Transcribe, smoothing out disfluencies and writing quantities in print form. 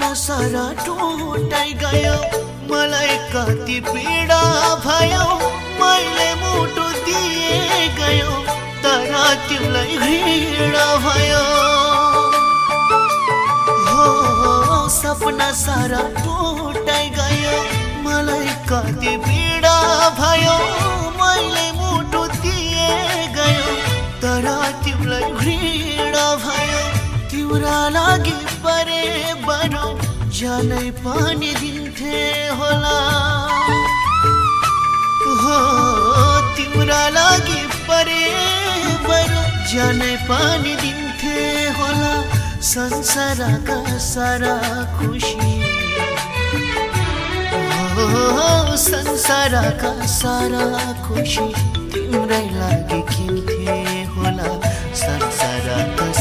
सपना सारा टुटाइ गयो मलाई कति पीडा भयो मैले मुटु दिए गयो तर तिमीलाई घृणा भयो हो सपना सारा टुटाइ गयो मलाई कति पीडा भयो मैले मुटु दिए गयो तर तिमीलाई घृणा भयो तिम्रा लागि परे बरौ जानै पनि दिन्थे होला हो तिम्रा लागि परे बरौ जानै पनि दिन्थे होला संसारका सारा खुशी हो संसारका सारा खुशी तिम्रै लागि किन्थे होला संसारका